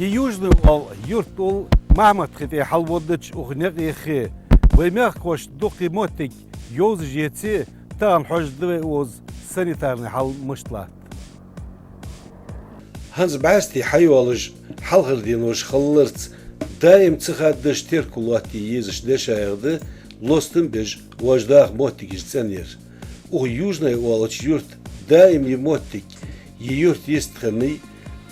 Южный ол юрт ол Мамат хите халводыч ухнеги хи. Вемях кош духи мотик yoz jeti tan hojdu oz sanitarni hal mıştlat. Hans basti hayvalış halgırdinoş xallırts daim tıxaddış terkulati yeziş deşayırdı lostun bej vajdağ motik izcenir. O южный olaç yurt daim yemotik yurt yestxani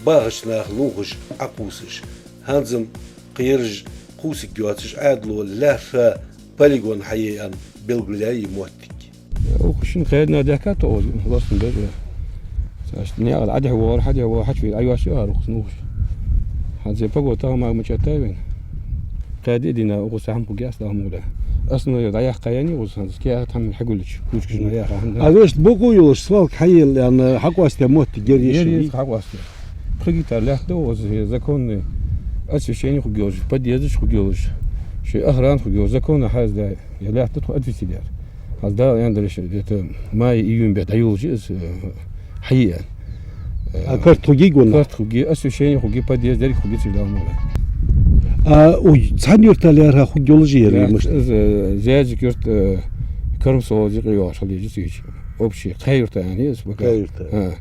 bağışnağ lunğuş aqusış. Hansım qıyırj qusik göatış adlo lafa poligon hayan belgülayi motik. وخشين خيرنا دهكات أو خلاص نبدأ نيا العده هو حاجة هو حد في أيوة شيء أروح نوش هذا بقول تام ما مشتاين قادي دينا وقص هم بقياس ده مولا أصلا ضيع قياني وصل كيا تهم حقولش كوش كشنا يا خان أدوش بقول يوش سوالك حي لأن حق واستموت جريش حق واسطة خليت له ده وزكون أسف شيء خجوج بدي يزش خجوج شيء أهران خجوج زكون حاز ده يلا تدخل أدفي ديار هذا يندرش ما يجون بعد عيوج حقيقة كارت خوجي قلنا كارت خوجي أسوأ شيء خوجي بدي يزدري خوجي تجدهم ولا وثاني يرتليها خوجولوجي مش زيادة كرت كرم صوزي قياش اللي جسيج أبشي خيرت يعني اسمه خيرت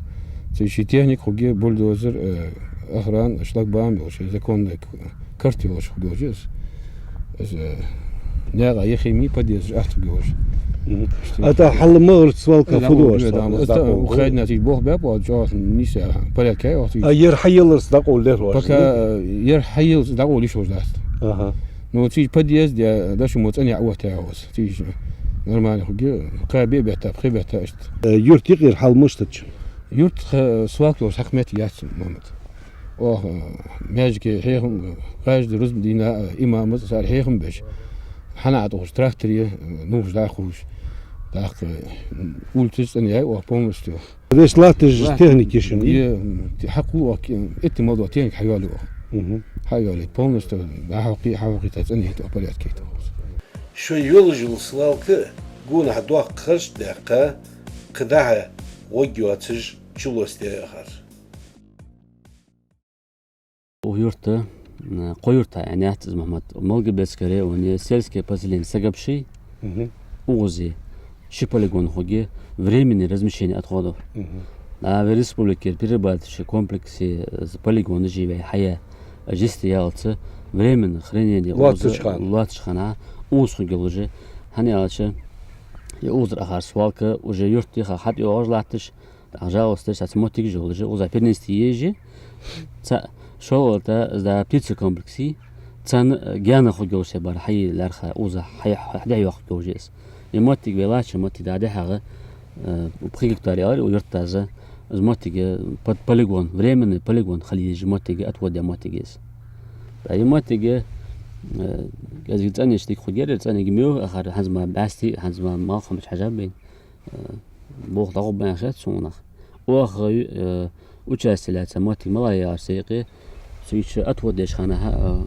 شيء تكنيك خوجي بولدوزر أخران أشلاك بعمل وش إذا كون كارتي وش خوجوجيس ناقة يخيمي بدي يزرع خوجوج هذا حل مغرب سوالك فلوس وخدنا تيجي بوه باب وجاء نيسا بلاكاي وتيجي ير حيل صدقوا له بكا ير حيل صدقوا ليش وجدت نو تيجي بديز ده شو متعني عوه تعوز تيجي نورمال خوجي قابي بيتا بخي بيتا اشت يرت يغير حل مشتج يرت سواك لو حكمت ياس محمد اوه ماجيك هيهم قاج رز دينا امام صار هيهم باش حنا عطوش تراكتري نوش داخوش داخ قلت أن يا وبومستو ليش لا تج تكنيكي شنو حقوا إنت موضوع تاني حيالو حيالو بومستو حقي تزني تقبلت كيتو شو يولجل سوالك قول هدوق خرج دقة قدعة وجواتج شلوستي آخر ويرتا قيرتا يعني أحتز محمد ملقي بسكري وني سيلسكي بازلين سجبشي وغزي شيبوليغون خوجي временное размещение отходов. А в республике перерабатывающие комплексы полигоны живые хая жестиялцы временное хранение латышхана усхуги уже ханиалчы и узр ахар свалка уже юртиха хат юожлатыш пожалуйста сатмотик жолжи уза перенести ежи шо это за птицы комплексы цан гяна хугосе бар хай ларха уза хай хада юхгожес يموتي بلاش يموتي ده حاجة بخيكتاريال ويرتازة زموتي بد بوليغون временный полигон خليج موتي أتودي موتيجس يموتي جازيت أنا شتيك خجير أنا جميو آخر حزمة باستي حزمة ما خمس حاجة بين بوخ تقوم بين شات سونخ وآخر وجالسلات موتي ملايا سيقي سويش أتوديش خانها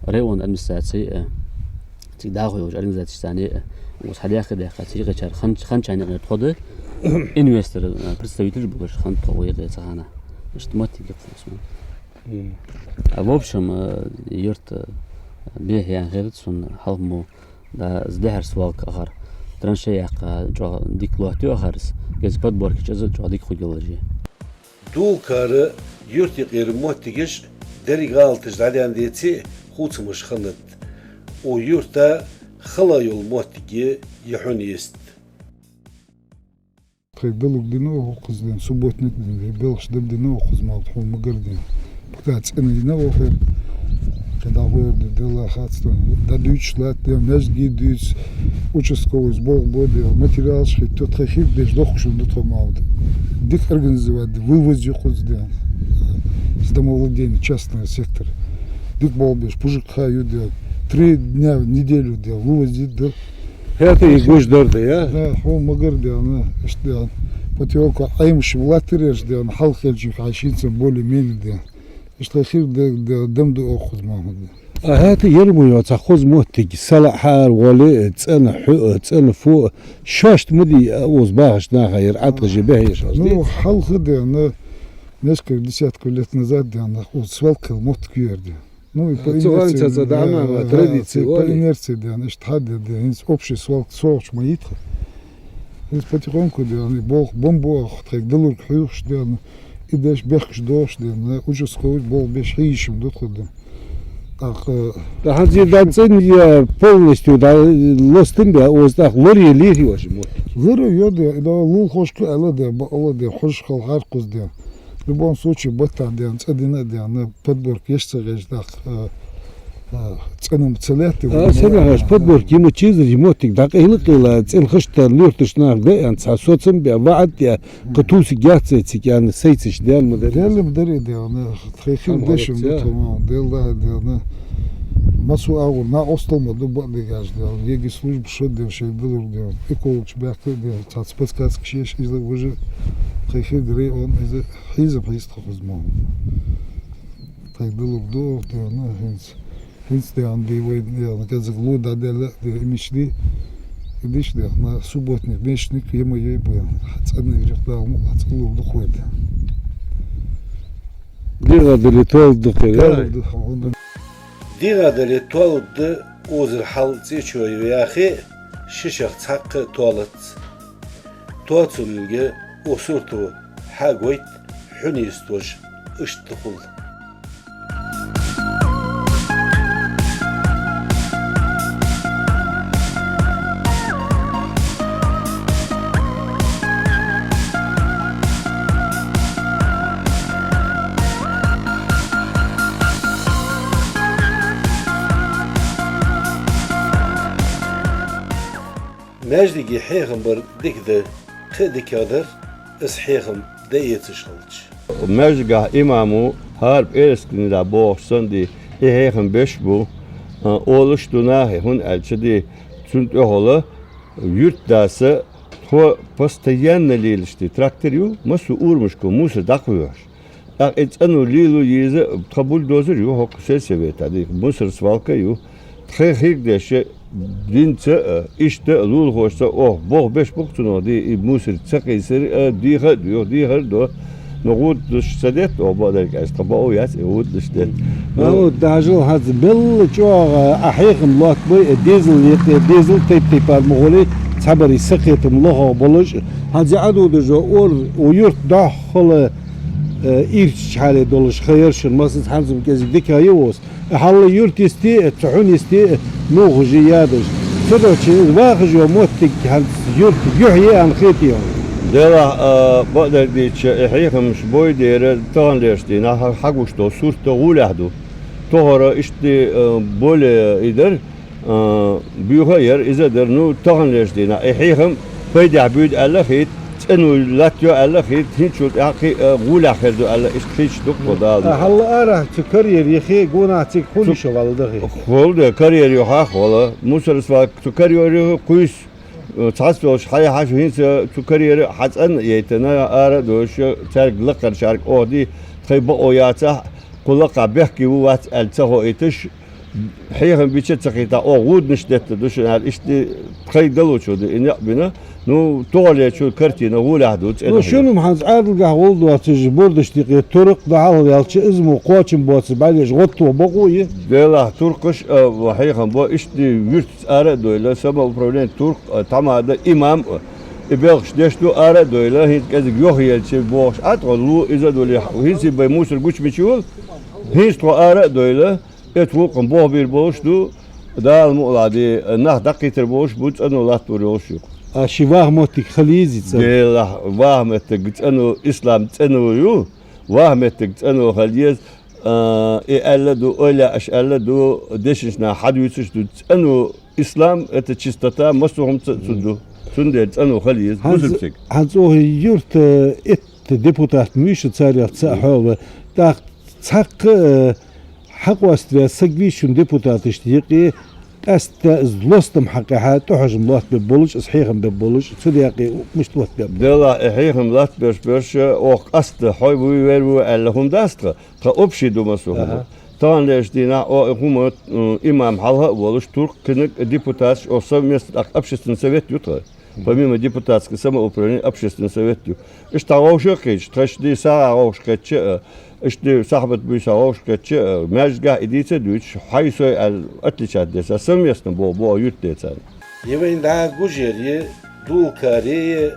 ريون أدمستاتي تداخل وجه организации وصحيح كده خاطر غير خنش يعني غير تخده انفستر представитель بقولش خن طويل غير صحنا مش تمتي قصص в общем يرت به يعني غير سن حلمو دا زدهر سوالك اخر ترانشيا جو ديكلواتو اخرس جز بدبورك جز جو ديك خوجولجي دول كار يرت غير موتيجش دري غالتش داليان ديتي خوتمش خنت o yurtta xalayol motigi yahunist. Қайдалук дина оқызден, субботник дина, белшдам дина оқызмалды, холма гырден. Птац дина оқыр, когда қойырды дела хатстан, да дүйчлат, да мәжги дүйц, участковый сбол боды, материал шхит, тот хахив беш дохушын дутомалды. Дик организовать, вывоз юқызден, с домовладения, частный сектор. Дик бол беш, пужик хаю делать. 3 дня в неделю делал, вывозит, да. Это и гусь дорды, я? Да, он магар делал, что потелку аймшим латереш делал, халхельчик, айшинцем более-менее делал. Что хир дем до охуз мамады. هذا يرمو يتخذ موتج سلع حار ولا تسأل فوق شاشت مدي أوز باهش ناخير عطق جباه يشاش. Ну халхы да, несколько десятков лет назад, да, вот свалка мот кюрди. Ну и по Цуганца задама, традиции, по оли. инерции, да, значит, хады, да, общий свалк соуч моитха. И потихоньку, да, они бомбу, так делур хюш, да, и дальше бехш дош, да, уже сказать, бол беш хищем, да. Ах, Хазидан цен я полностью да лостым да оздах лори лири ваш моттик. зыры йоды, да, лул хошку, ала, да, бала, да, хош хал харкуз, да. В любом случае, батан, да, цадина, да, на подборке есть сагаж, да, ценом целяты. Сенагаш подборки ему чизри моттик да кыйлыкыла цен хышта лёртышнак да анца соцым бе ваат я кытусы гяцетик яны сейциш да мыдар. Реально вдари, да, на тхейхим дэшим, да, тамам, да, на масу агу, на осталма, да, бадыгаш, да, еги служб шот, да, шей дылур, да, эколог шбяхты, да, цац подсказки шеш, изла уже тхейхим дыры, он иза хиза пристхов измон. Так дылур, да, на хинц. Hins de an die на казах луда дела мечты идиш да на субботник мечник ему ей бы ценный рехтал му ацлу доходит. Дира долетол дохера. ديغا دلي تولد اوزر حل تيشو ياخي ششخ تحق تولد توتلغي اوسورتو حاغويت حنيستوش اشتقل ماجدي حيغمبر ديكده خدي كادر اس حيغم دايتشغلج Mezgah imamı harp erskinde boğsan di ehem beş bu oluştuğuna hun elçidi tünt oğlu yurt dası to postayanlı lilişti traktörü masu urmuş ko musu dakıyor. Et anu lilu yize kabul dozer yo hok sevet adi musur svalka yo tkhik deşe dinçe işte lul hoşsa oh boh beş buktun di musur çakisir diha diyor diha do نقود السادات وبعدك استبقوا ياس يود السادات هو داجل هذا بل جو احيق ملوت بي ديزل تيب المغولي صبري سقيت ملوها بلوش هذا عدو جو اور ويرت داخل إيرش حالي دولش خير شن ماسس حمزم كذي ذكا يوس حال يرت يستي تحون يستي نوغ جيادش فدوش واخج وموتك يرت يحيي عن خيتيهم دلا بعد ديش إحيهم مش بوي دير تان ليشتي نها حقوش تو صورت تقول أحدو تهرا إشتي بول إدر بيغير إذا در نو تان ليشتي نا إحيهم فيد عبود الله خيت إنه لا تيو الله خيت هنشوت أخي قول آخر دو الله إشتيش دك بدال هلا أرى تكرير يخي قونا تيك كل شو والدخي خول ده كارير يوحى خلا موسر سوا تكرير كويس تصلش حياة حاجة هنس تكرير حتى يتنا أرى دوش ترك لقر شارك أودي خيب أوياته كل قبح كي وات التهو إتش حيهم بيشت سقيتا أو غود نشدت دوش هال إشتي خي دلو شو ده إن بنا نو طول شو كرتي نقول حدود نو شنو محز عادل قهول دو تجبر دشتي طرق دعوة يالش اسمه قوتشن بوتس بعدش غطوا بقوي دلا تركش وحيهم بو إشتي يرت أرى دولا سما بروبلم ترك تما ده إمام إبلغش دشتو أرى دولا هيك كذا يوهي الشيء بوش أتغلو إذا دولا هيسي بموسر قش بيشول هيستو أرى دولا اتوقن بوه بير بوش دو دا المولادي نه دقيقة بوش بوت أنو لا توريوش يو شواه موتك خليزي دلا وهمتك أنو إسلام أنو يو وهمتك أنو خليز إألدو أولا أشألدو دشنا حدويتش دو أنو إسلام أتشستتا مسوهم تسدو سندت أنو خليز مسلسك هنزوه يورت إت ديبوتات ميش تساريخ تساحوه دا تساق حق واستريا سقويشون ديبوتات اشتيقي است زلوستم حقها تحجم لوت ببولش صحيحم ببولش صديقي مش لوت بب دلا إحيهم لات برش أو أست حي ويرو اللهم داست كأبشي دو مسوهم تان ليش دينا أو هم إمام حلها ولش ترك كنك ديبوتاش أو سميست أبشي سنسويت يطلع помимо депутатского самоуправления, общественный совет. Иштагаушкич, трешди сагаушкич, ишти сахбат бюсагаушкич, мяжга идица дюч, хайсой отличат деса, совместно бо ютдеца. Евен да гужерье, дулкарее,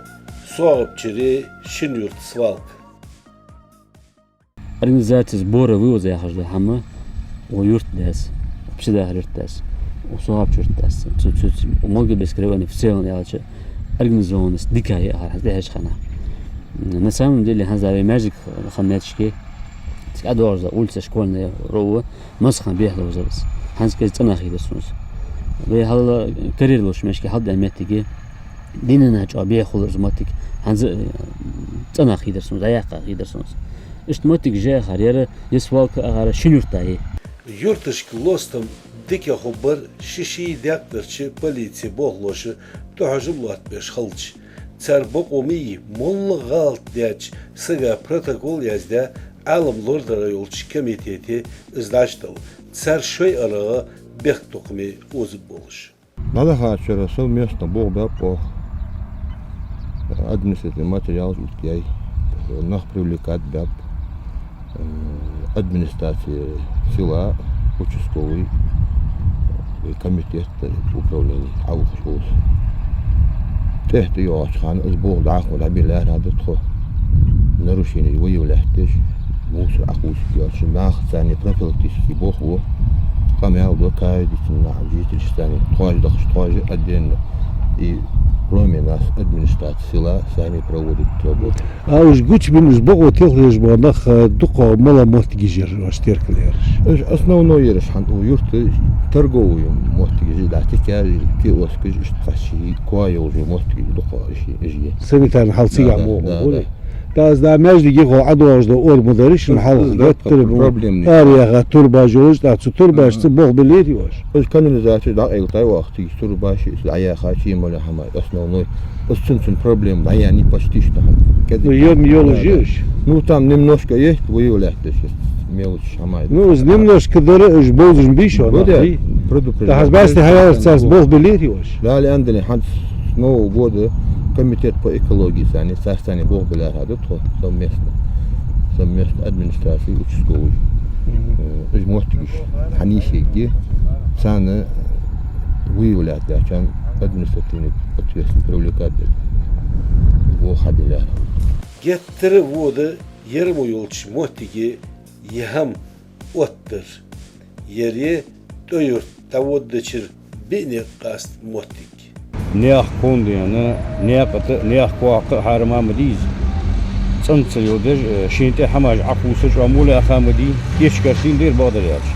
сообчере, шинюрт свалк. Организация сбора вывоза я хожу, хама, о юрт дес, обсидах юрт дес, о соап юрт дес, много бескрываны в целом я лучше организованность дикая я хожу, хана. На самом деле хазави мяжик хамячки, адорза улица школьная рова, масхан бехла узарс, ханская цена хидерсунс. Ve hala karir loş meşke halda emettigi dinine çabiye xulur zmatik hanz tsana xidersiniz ayaqa xidersiniz iştmatik je xariyara yesvalk agara şinurtayı Yurtışk lostam dike xubbar şişi dektirçi polisiya boğloşı tuhajımlat beş xalç. Tsar boqomi molla galt deç sıga protokol yazda alım lordara yolçu komiteti izdaştıl. Tsar şoy arağı бег токми озып болуш. Надо хачера совместно богда по административный материал яй нах привлекать бяб администрации села, участковый комитет управления аухшус. Техты яачхан из богда ахмад абилар надо тхо нарушение выявляешь мусор ахуски яачи нах цани профилактический бог Камел до кайдична жительствами тоже отдельно и кроме нас администрация села сами проводят работу. А уж гуч бин уж богу телхлеш бонах дуqa мала мостигижер аштерклер. Основной ереш хан уюрт торговую мостигижи датика киоскиж шташи кое уже мостигиж дуqa иши. Санитарный халсига богу. Taz da mecligi ko adojda ormudarış halk Problem ne? Araya turbajoluz da turbajtı bog biliyor. Öz kanalizasyon da eltay vakti turbaşı ayağa kaçı mala hama основной очень проблем да я не почти что. Yol жиш. Ну там немножко есть выявляется сейчас мелочь хама. Ну немножко дары уж болжин биш он. Да hazbasti hayal царс бог biliyor. Да ли андели хан с Нового года комитет по экологии сани састани бог билар хады то совместно администрации участковый из мостигиш ханишеги саны выявлять дачан административный ответственность привлекать бог хадилар. Gettiri voda yarım yolç mohtigi yaham ottır. Yeri doyur tavoddaçır beni qast mohtig. نياخ كوندي أنا نياخ قواق حرمة مديز تنصل يودج شينتي حماج عقوسج ومولا أخامدي يشكرتين دير بادر ياج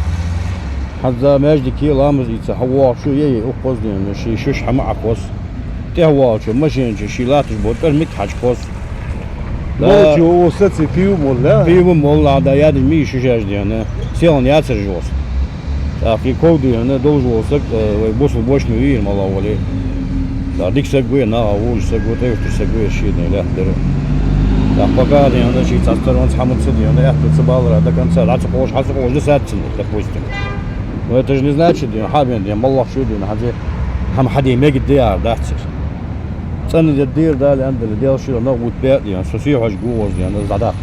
حتى ماجد كي لامز يتحوا شو يي أقوز دين شي شش حما عقوس تهوا شو ماشين شي لاتش بود المك حج قوس لا جو وصلت فيهم ولا فيهم والله دا ياد مي شو جاج دي أنا سيلن ياتر جوس في كودي أنا دوج وصلت ويبوس البوش نوير مالا ولي Da dik seguje na uj seguje te już seguje shidne lehder. Da pagadi onda shi tsastar on hamut sidi onda яхта цбалра до конца. Лац пош хас пош десятин, допустим. Но это же не значит, что хабен, я маллах шуди на хади хам хади мег дияр дахсир. Цаны дир дали андел дел шил ногут бет, я сосих аж гуоз, я задах.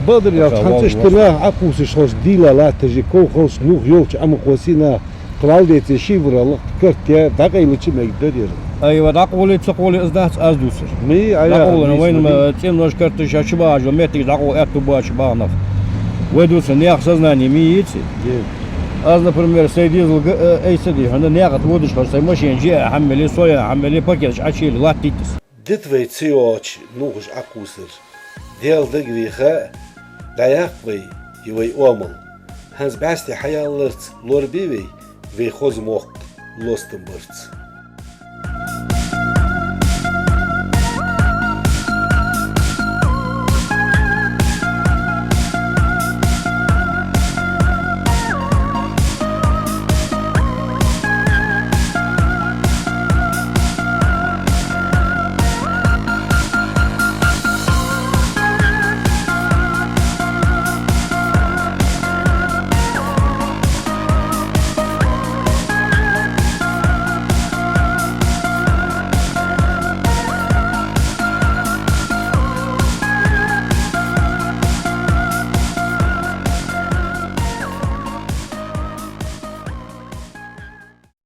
بدر يا خمسة اشتراه عقوس شخص ديلا لا تجي كو خلص نوخ يولش عم قوسينا قلالدي شيفر الله كرت دقيقة شي ما يقدر ايوه دقولي تقولي ازدهت ازدوسر. مي دقول انا وين ما تيم نش كرت شباج ومتي دقول اتو باش بانف. ودوس نياخ сознание миити. Аз, например, сидел эй сиди, она нягат водиш خاصة ماشين جي حملي صويا حملي باكيج اشيل لاتيتس. Dit weet tsiyoch nugus akusir. Del de griha dayaqvi yevay omal. Hans basti hayallert lorbivi ve khozmoq lostimberts.